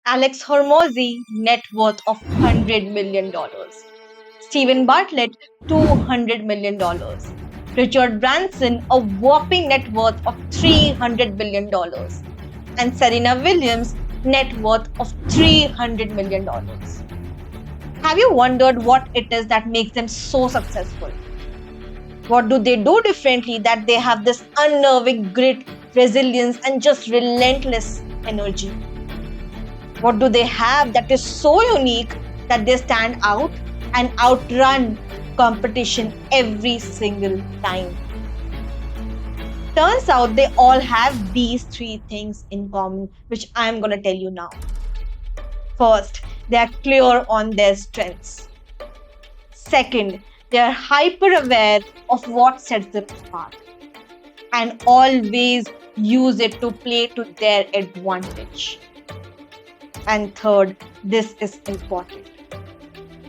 Alex Hormozzi, net worth of $100 million. Stephen Bartlett, $200 million. Richard Branson, a whopping net worth of $300 million. And Serena Williams, net worth of $300 million. Have you wondered what it is that makes them so successful? What do they do differently that they have this unnerving grit, resilience, and just relentless energy? What do they have that is so unique that they stand out and outrun competition every single time? Turns out they all have these three things in common, which I'm going to tell you now. First, they are clear on their strengths. Second, they are hyper aware of what sets them apart and always use it to play to their advantage. And third, this is important.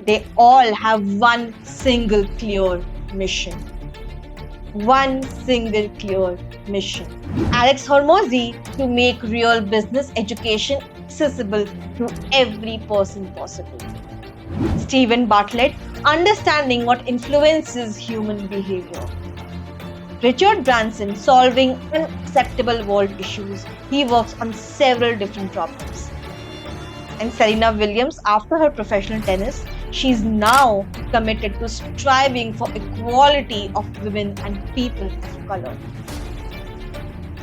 They all have one single clear mission. One single clear mission. Alex Hormozzi, to make real business education accessible to every person possible. Stephen Bartlett, understanding what influences human behavior. Richard Branson, solving unacceptable world issues. He works on several different problems. And Serena Williams, after her professional tennis, she's now committed to striving for equality of women and people of color.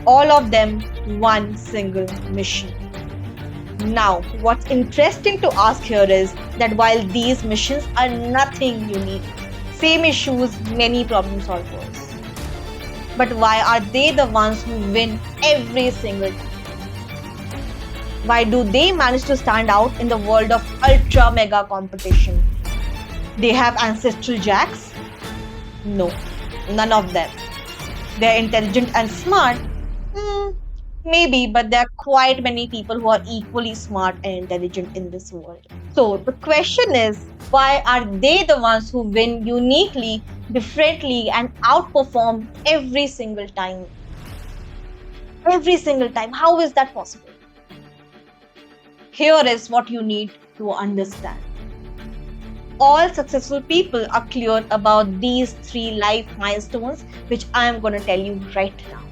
All of them one single mission. Now, what's interesting to ask here is that while these missions are nothing unique, same issues, many problem solvers. But why are they the ones who win every single time? Why do they manage to stand out in the world of ultra mega competition? They have ancestral jacks? No, none of them. They're intelligent and smart? Maybe, but there are quite many people who are equally smart and intelligent in this world. So the question is, why are they the ones who win uniquely, differently, and outperform every single time? Every single time. How is that possible? Here is what you need to understand. All successful people are clear about these three life milestones, which I am going to tell you right now,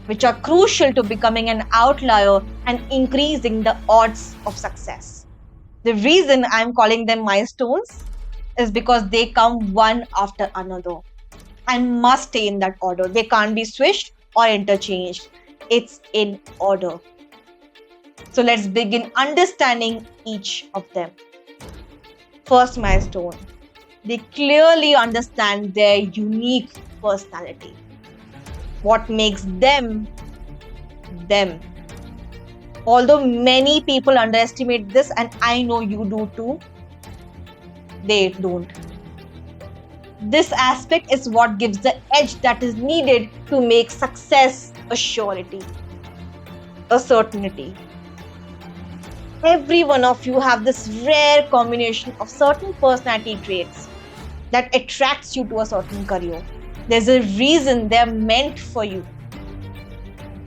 which are crucial to becoming an outlier and increasing the odds of success. The reason I'm calling them milestones is because they come one after another and must stay in that order. They can't be switched or interchanged. It's in order. So let's begin understanding each of them. First milestone. They clearly understand their unique personality. What makes them, them. Although many people underestimate this, and I know you do too, they don't. This aspect is what gives the edge that is needed to make success a surety, a certainty. Every one of you have this rare combination of certain personality traits that attracts you to a certain career. There's a reason they're meant for you.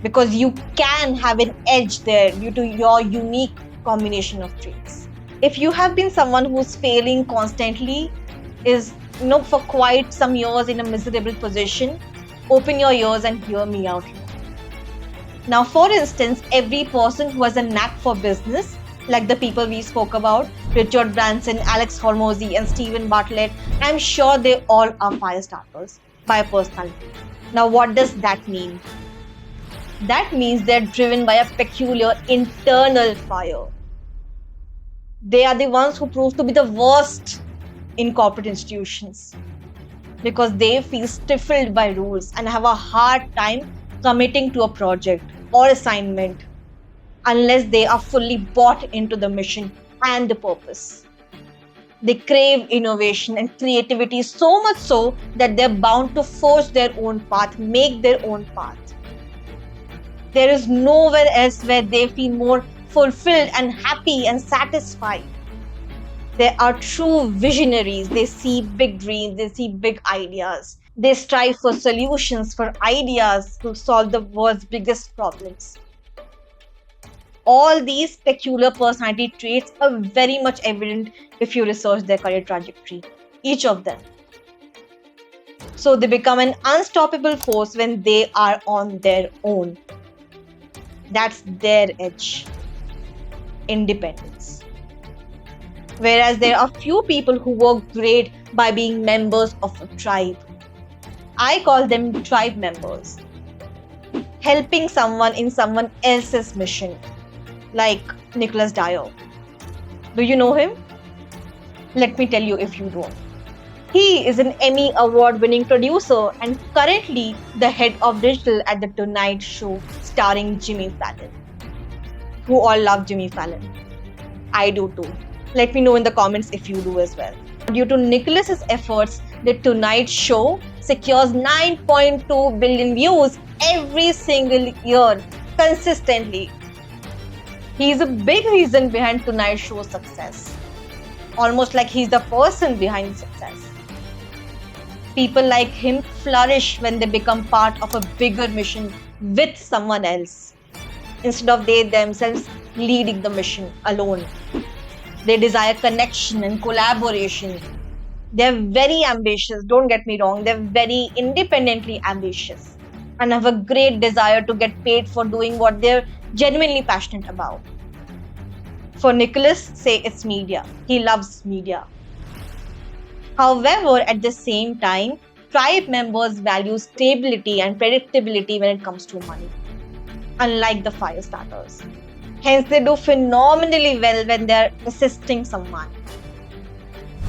Because you can have an edge there due to your unique combination of traits. If you have been someone who's failing constantly, is for quite some years in a miserable position, open your ears and hear me out here. Now, for instance, every person who has a knack for business, like the people we spoke about, Richard Branson, Alex Hormozzi, and Stephen Bartlett, I'm sure they all are fire starters by personality. Now, what does that mean? That means they're driven by a peculiar internal fire. They are the ones who prove to be the worst in corporate institutions because they feel stifled by rules and have a hard time committing to a project or assignment unless they are fully bought into the mission and the purpose. They crave innovation and creativity so much so that they're bound to forge their own path, make their own path. There is nowhere else where they feel more fulfilled and happy and satisfied. They are true visionaries. They see big dreams, they see big ideas. They strive for solutions, for ideas to solve the world's biggest problems. All these peculiar personality traits are very much evident if you research their career trajectory, each of them. So they become an unstoppable force when they are on their own. That's their edge, independence. Whereas there are few people who work great by being members of a tribe. I call them tribe members, helping someone in someone else's mission, like Nicholas Dyer. Do you know him? Let me tell you if you don't. He is an Emmy Award winning producer and currently the head of digital at The Tonight Show starring Jimmy Fallon. Who all love Jimmy Fallon? I do too. Let me know in the comments if you do as well. Due to Nicholas's efforts, The Tonight Show secures 9.2 billion views every single year consistently. He is a big reason behind Tonight Show's success. Almost like he's the person behind success. People like him flourish when they become part of a bigger mission with someone else, instead of they themselves leading the mission alone. They desire connection and collaboration. They're very ambitious, don't get me wrong, they're very independently ambitious and have a great desire to get paid for doing what they're genuinely passionate about. For Nicholas, say it's media. He loves media. However, at the same time, tribe members value stability and predictability when it comes to money, unlike the fire starters. Hence, they do phenomenally well when they're assisting someone.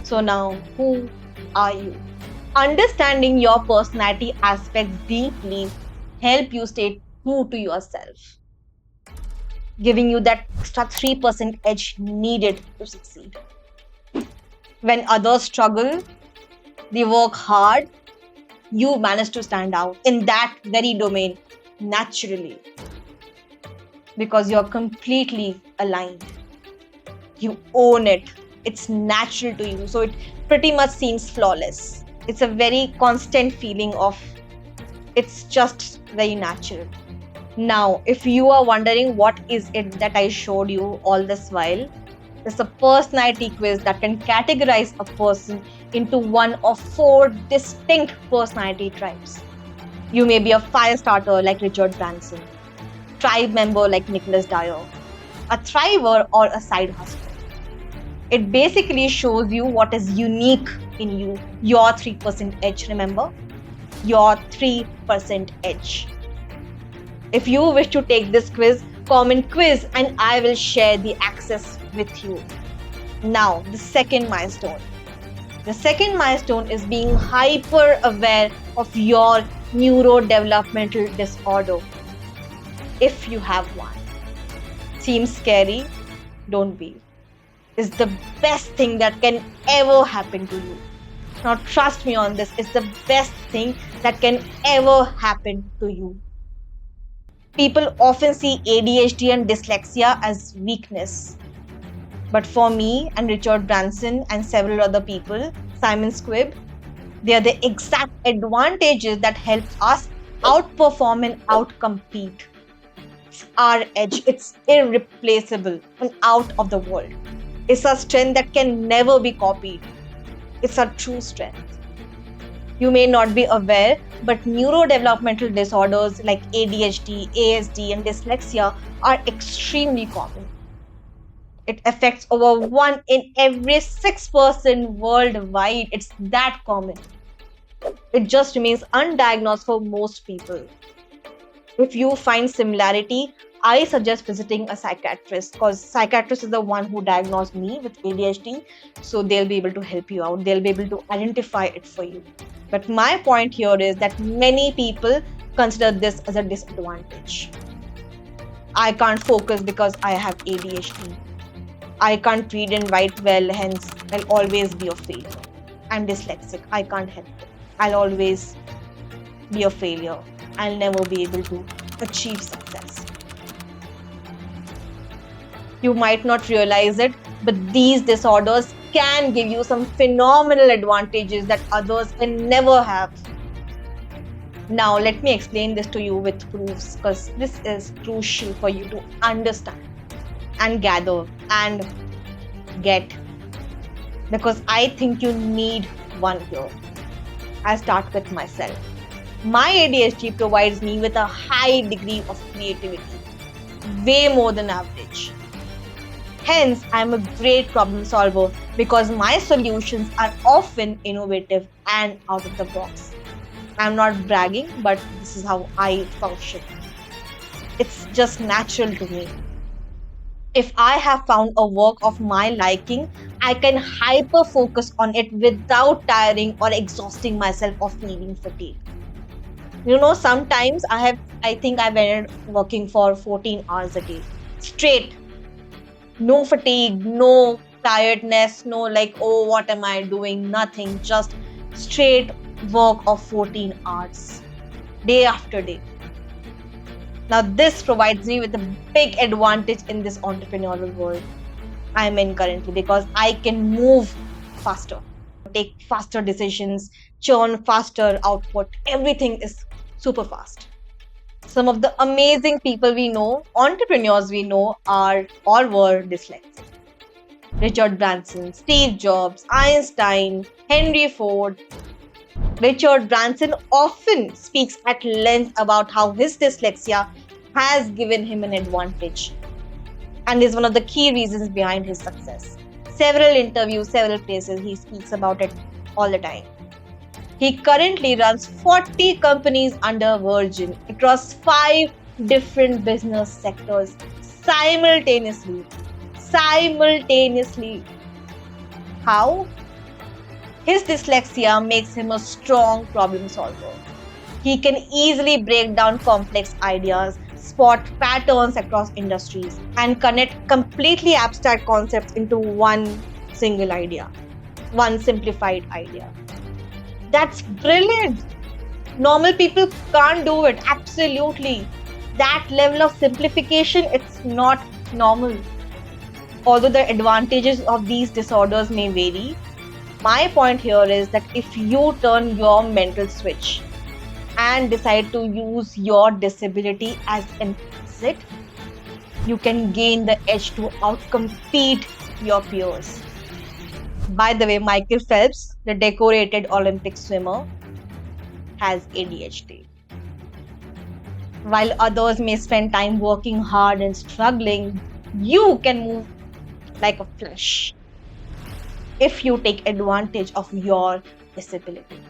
So now, who are you? Understanding your personality aspects deeply help you stay true to yourself, giving you that extra 3% edge needed to succeed. When others struggle, they work hard, you manage to stand out in that very domain naturally because you're completely aligned. You own it. It's natural to you. So it pretty much seems flawless. It's a very constant feeling of it's just very natural. Now, if you are wondering what is it that I showed you all this while, it's a personality quiz that can categorize a person into one of 4 distinct personality types. You may be a fire starter like Richard Branson, tribe member like Nicholas Dyer, a thriver or a side hustler. It basically shows you what is unique in you, your 3% edge, remember? Your 3% edge. If you wish to take this quiz, comment quiz and I will share the access with you. Now, the second milestone. The second milestone is being hyper aware of your neurodevelopmental disorder, if you have one. Seems scary? Don't be. It's the best thing that can ever happen to you. Now trust me on this, it's the best thing that can ever happen to you. People often see ADHD and dyslexia as weakness. But for me and Richard Branson and several other people, Simon Squibb, they are the exact advantages that help us outperform and outcompete. It's our edge. It's irreplaceable and out of the world. It's a strength that can never be copied. It's our true strength. You may not be aware, but neurodevelopmental disorders like ADHD, ASD, and dyslexia are extremely common. It affects over 1 in every 6 person worldwide. It's that common. It just remains undiagnosed for most people. If you find similarity, I suggest visiting a psychiatrist because psychiatrist is the one who diagnosed me with ADHD. So they'll be able to help you out. They'll be able to identify it for you. But my point here is that many people consider this as a disadvantage. I can't focus because I have ADHD. I can't read and write well, hence I'll always be a failure. I'm dyslexic. I can't help it. I'll always be a failure. I'll never be able to achieve success. You might not realize it, but these disorders can give you some phenomenal advantages that others can never have. Now, let me explain this to you with proofs because this is crucial for you to understand. and gather and get, because I think you need one here. I start with myself. My ADHD provides me with a high degree of creativity, way more than average. Hence, I'm a great problem solver because my solutions are often innovative and out of the box. I'm not bragging, but this is how I function. It's just natural to me. If I have found a work of my liking, I can hyper focus on it without tiring or exhausting myself or feeling fatigued. Sometimes I think I've ended working for 14 hours a day straight. No fatigue, no tiredness, no like, oh, what am I doing? Nothing, just straight work of 14 hours, day after day. Now, this provides me with a big advantage in this entrepreneurial world I'm in currently because I can move faster, take faster decisions, churn faster output. Everything is super fast. Some of the amazing people we know, entrepreneurs we know, are or were dyslexic. Richard Branson, Steve Jobs, Einstein, Henry Ford. Richard Branson often speaks at length about how his dyslexia has given him an advantage and is one of the key reasons behind his success. Several interviews, several places, he speaks about it all the time. He currently runs 40 companies under Virgin across 5 different business sectors simultaneously. How? His dyslexia makes him a strong problem solver. He can easily break down complex ideas, spot patterns across industries, and connect completely abstract concepts into one single idea, one simplified idea. That's brilliant. Normal people can't do it. Absolutely. That level of simplification, it's not normal. Although the advantages of these disorders may vary, my point here is that if you turn your mental switch and decide to use your disability as an asset, you can gain the edge to outcompete your peers. By the way, Michael Phelps, the decorated Olympic swimmer, has ADHD. While others may spend time working hard and struggling, you can move like a flash if you take advantage of your disability.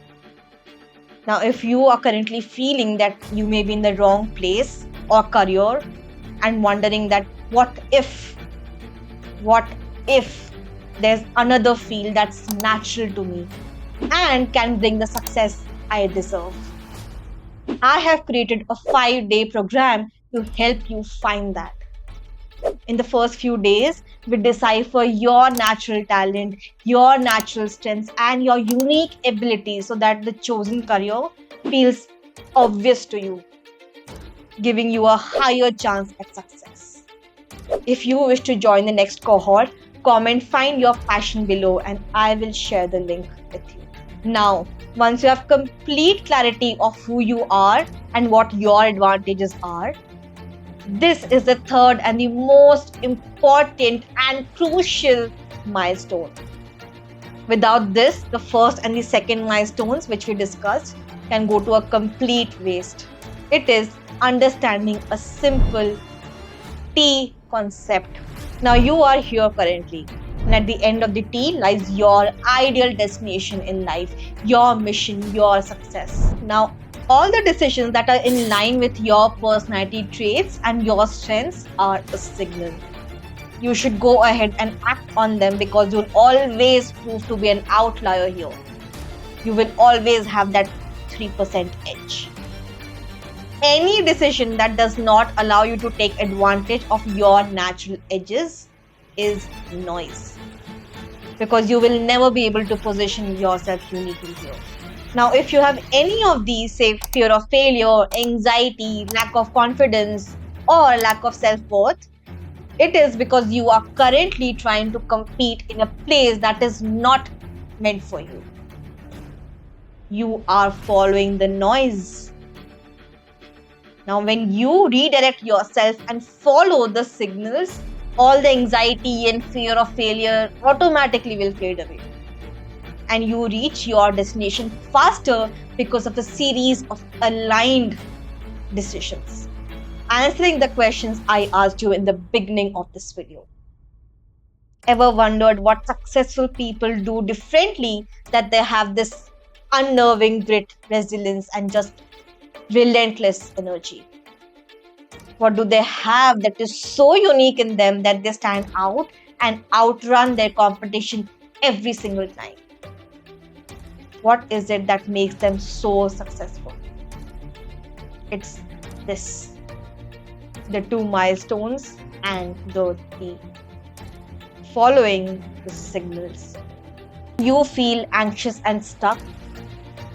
Now, if you are currently feeling that you may be in the wrong place or career and wondering that what if there's another field that's natural to me and can bring the success I deserve, I have created a 5-day program to help you find that. In the first few days, we decipher your natural talent, your natural strengths, and your unique abilities so that the chosen career feels obvious to you, giving you a higher chance at success. If you wish to join the next cohort, comment "Find Your Passion" below and I will share the link with you. Now, once you have complete clarity of who you are and what your advantages are, this is the third and the most important and crucial milestone. Without this, the first and the second milestones, which we discussed, can go to a complete waste. It is understanding a simple T concept. Now you are here currently, and at the end of the T lies your ideal destination in life, your mission, your success. Now, all the decisions that are in line with your personality traits and your strengths are a signal. You should go ahead and act on them because you'll always prove to be an outlier here. You will always have that 3% edge. Any decision that does not allow you to take advantage of your natural edges is noise, because you will never be able to position yourself uniquely here. Now, if you have any of these, say fear of failure, anxiety, lack of confidence, or lack of self-worth, it is because you are currently trying to compete in a place that is not meant for you. You are following the noise. Now, when you redirect yourself and follow the signals, all the anxiety and fear of failure automatically will fade away. And you reach your destination faster because of a series of aligned decisions. Answering the questions I asked you in the beginning of this video. Ever wondered what successful people do differently that they have this unnerving grit, resilience, and just relentless energy? What do they have that is so unique in them that they stand out and outrun their competition every single time? What is it that makes them so successful? It's this, the two milestones and the following the signals. You feel anxious and stuck,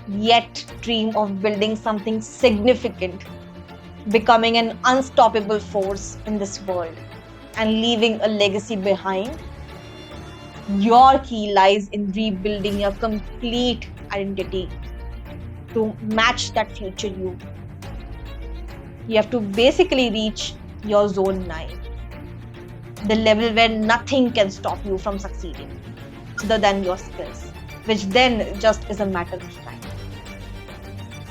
yet dream of building something significant, becoming an unstoppable force in this world, and leaving a legacy behind. Your key lies in rebuilding your complete identity to match that future you. You have to basically reach your zone 9, the level where nothing can stop you from succeeding other than your skills, which then just is a matter of time.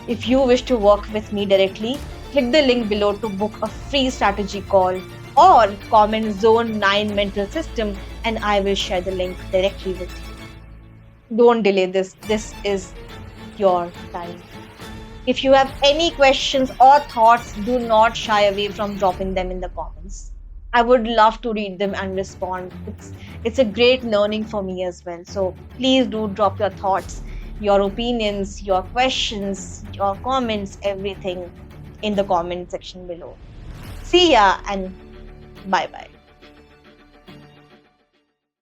If you wish to work with me directly, click the link below to book a free strategy call or comment zone 9 mental system and I will share the link directly with you. Don't delay this. This is your time. If you have any questions or thoughts, do not shy away from dropping them in the comments. I would love to read them and respond. It's a great learning for me as well. So please do drop your thoughts, your opinions, your questions, your comments, everything in the comment section below. See ya and bye bye.